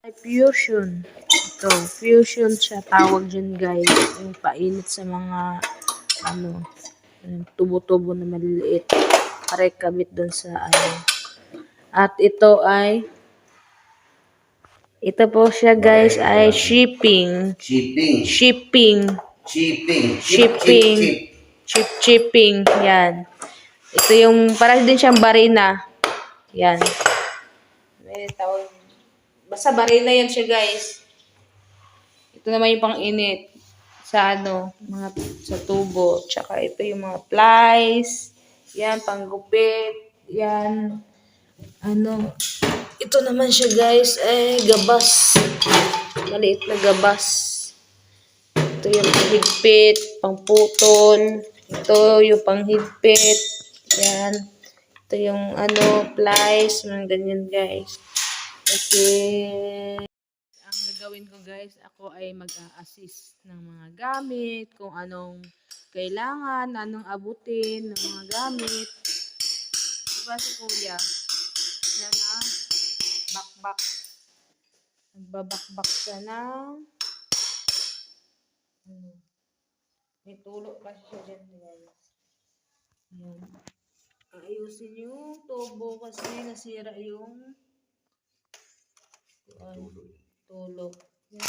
Ay, fusion. Ito, fusion siya tawag dyan guys. Yung painit sa mga, ano, tubo-tubo na maliliit. Pare kabit dun sa, ano. At ito po siya guys ay shipping. Shipping. Shipping. Yan. Ito yung, para din siyang barina. Yan. May tawag. Basta barina yan siya guys. Ito naman yung pang-init sa mga sa tubo. Tsaka ito yung mga plies. Yan, panggupit. Yan. Ito naman siya guys, gabas. Maliit na gabas. Ito yung panghigpit, pangputol. Ito yung panghigpit. Yan. Ito yung plies. Mga ganyan guys. Kasi ang gagawin ko guys, ako ay mag-a-assist ng mga gamit, kung anong kailangan, anong abutin ng mga gamit. Diba si Kuya? Yan na, bakbak. Nagbabakbak siya ng, may tulo kasi siya dyan guys. Yan. Ayusin yung tubo kasi nasira yung tulo. Yan.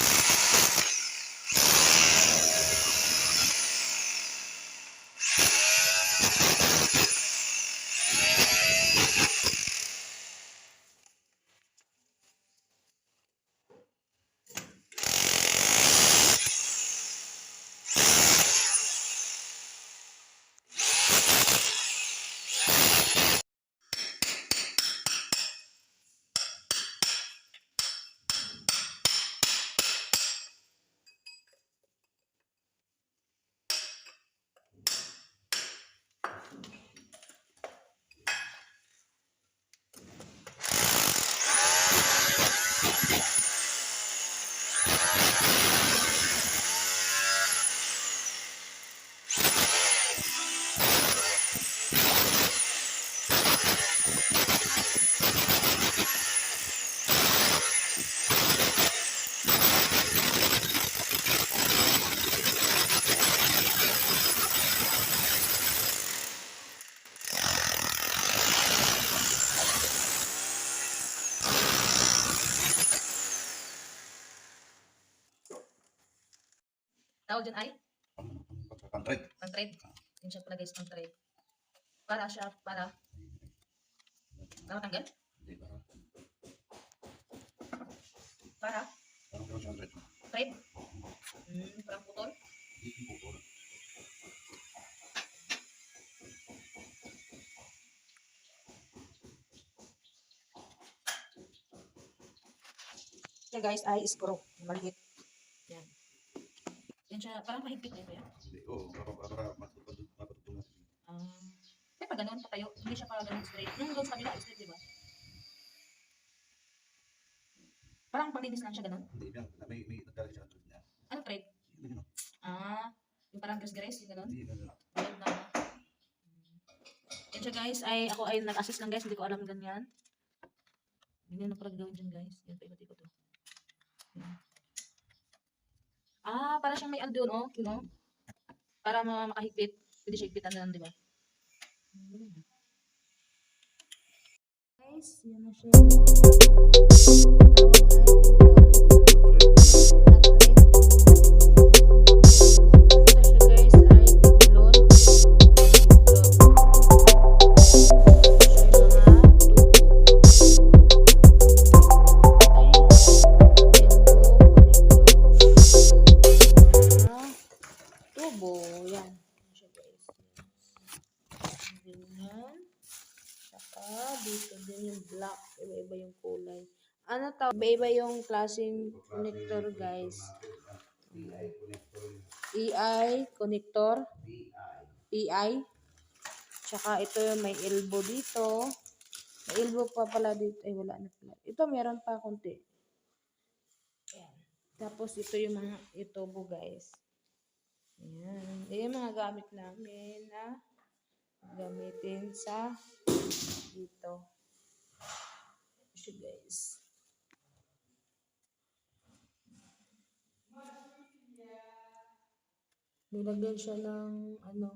Tawag dyan ay? Pang-trade. Yun siya pala guys, pang-trade. Para matanggal? Para? Trade? Parang putol? Yan guys ay screw. Maliit. Yan. Yan siya, parang mahigpit na ito yan. Oo, para matutunan. Kaya pag ganun, patayo, hindi siya pa ganun straight. Yung doon sa kabila, straight, di ba? Parang panglinis lang siya ganun. Hindi lang, may nagdala siya ng trade niya. Ano trade? Yung parang grace-grace, yung ganun. Hindi ganun. Ayun na. Yan siya guys, ako ay nag-assist lang guys, hindi ko alam ganyan. Ganyan na pala gagawin dyan guys. Yan, paikot-ikot to. Para siyang may doon, oh. You know? Para makahigpit. Pwede siya higpitan na lang, di ba? Guys, yan na siya. Dito din yung black, iba-iba yung kulay. Iba-iba yung klaseng connector guys. EI connector, PI. Tsaka ito yung may elbow dito. May elbow pa pala dito. Ay, wala na pala. Ito meron pa konti. Ayan. Tapos ito yung mga itobo guys. Ayan. Ayan yung mga gamit namin na gamitin sa dito. siya guys. Nilagyan siya ng ano,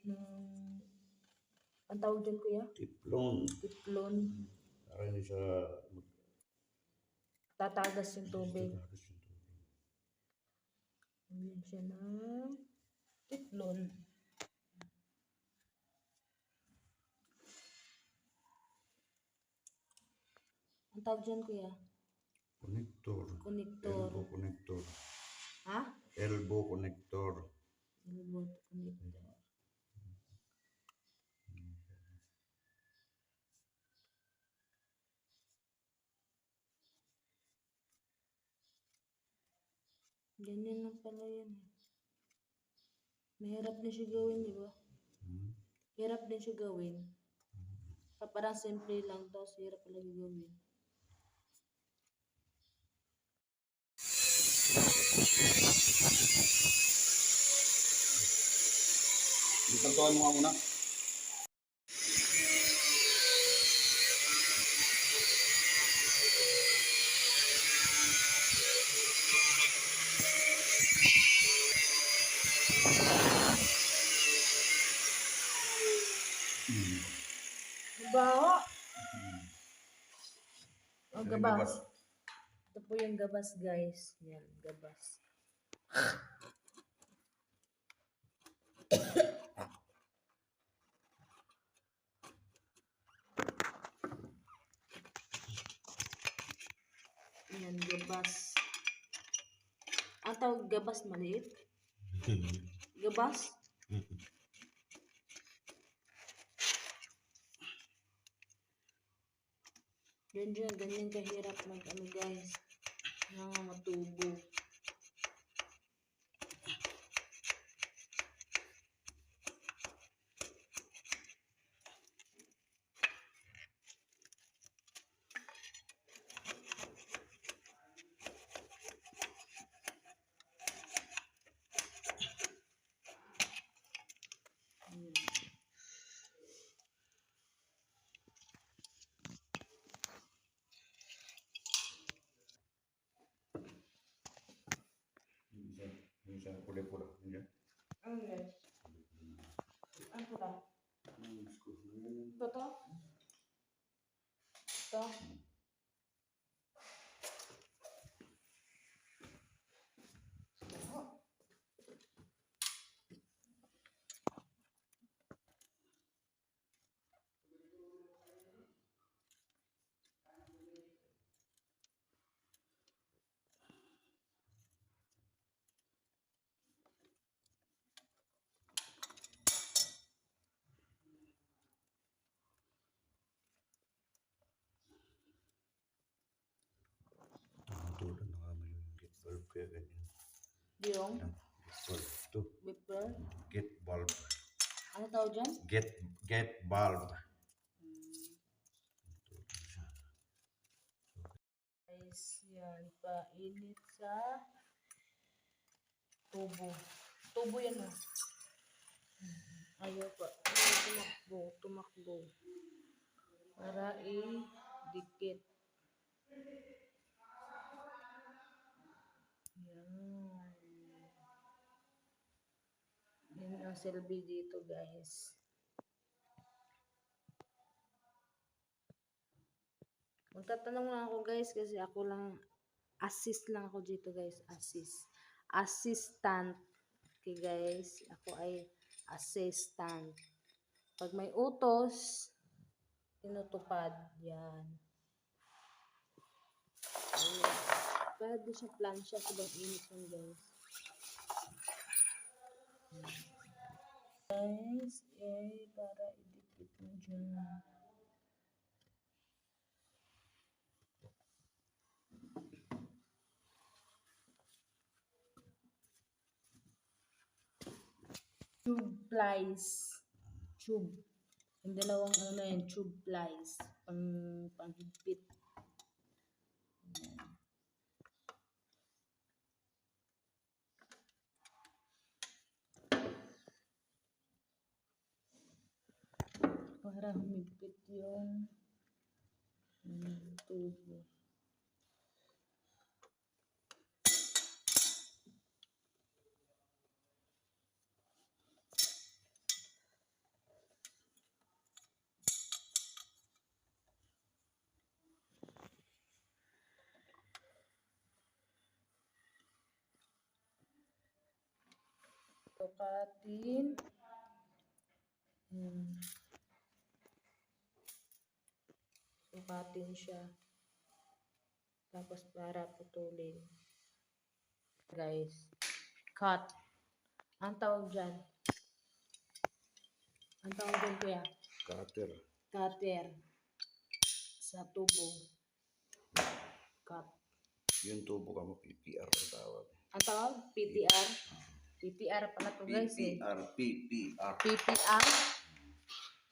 ng, ang tawag dyan kuya? Tiplon. Tiplon. Para hindi siya Tatagas yung tubig. magtatagas yung tubig. Nilagyan siya ng tiplon. Ang tawag dyan kuya? Connector. Connector. Elbow connector. Ha? Elbow connector. Elbow connector. Ganyan lang pala yan eh. Mahirap din siya gawin, di ba? Hirap din siya gawin. Parang simple lang, tapos hirap pala gawin. Disaltuhan mo nga muna. Baho! O, Yung gabas. gabas. Ito po yung gabas, guys. Yan, gabas. Yan, gabas. Ang tawag gabas maliit? Gabas? Ganyan kahirap mag ano guys. Mga matubo. Yung isa pula-pula. Yan. Ano guys? Ano po ba? Ito to? Ito? Tulad na nga may yung gate valve kaya ganyan. Yung? Yan. Gate valve. Ito. Beeper? Gate valve. Ano tawag dyan? Gate valve. Guys, yan. Painit sa tubo. Tubo yan o. Ayaw pa. Ayaw tumakbo. Para i-dikit. Yan. Yan ang silbi dito guys. Magtatanong lang ako guys kasi ako lang, assist lang ako dito guys. Assistant. Okay guys, ako ay assistant. Pag may utos, tinutupad. Yan. Ayan. Para di siya plansya, sobrang init yan guys. Guys, para idikit mo dyan. Tube plies. Tube. Yung dalawang ano na yan, tube plies. Panghigpit. Para humigpit yung Tubo. Sukatin. Sukatin siya. Tapos para putulin. Guys. Cut. Ang tawag dyan. Ang tawag dyan kuya. Cutter. Cutter. Sa tubo. Cut. Yung tubo ka mo, PPR ang tawag. Ang tawag? PTR. PTR pala to guys eh. PPR. PPR.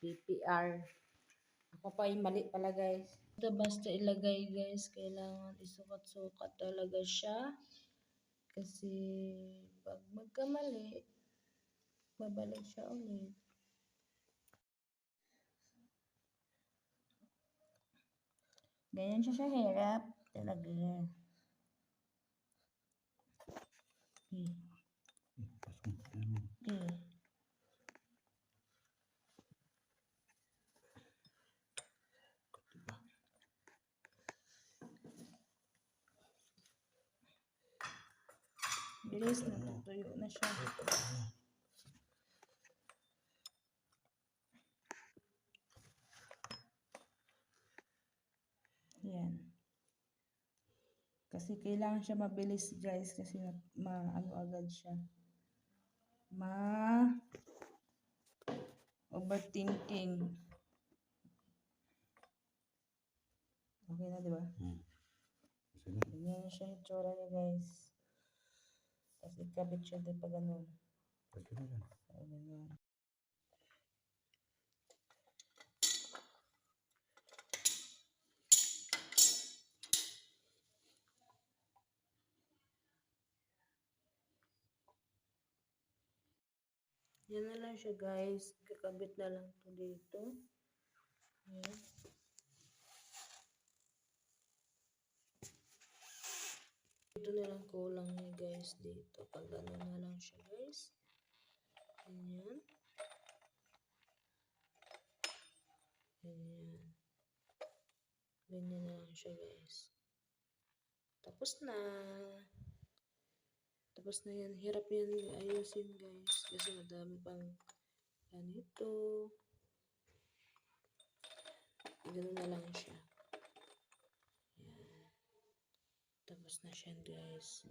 PPR. Ako pa yung mali pala guys. Basta ilagay guys, kailangan isukat-sukat talaga siya. Kasi pag magkamali, babalik siya ulit. Ganyan siya hirap talaga. Bilis, natutuyo na siya. Yan. Kasi kailangan siya mabilis guys kasi maano agad siya. Overthinking. Okay na, di ba? Ganyan siya yung tsura niya guys. Tapos ikabit siya din pa ganun. Ganyan. Yan na lang siya guys. Kakabit na lang to dito. Ayan. Dito na lang kulang niya guys dito. Pag ano na lang siya guys. Ganyan. Ganyan. Ganyan na lang siya guys. Tapos na. Tapos na yan. Hirap yan ayusin guys. Kasi madami pang ganito. Ganun na lang siya. Yan. Tapos na siya guys.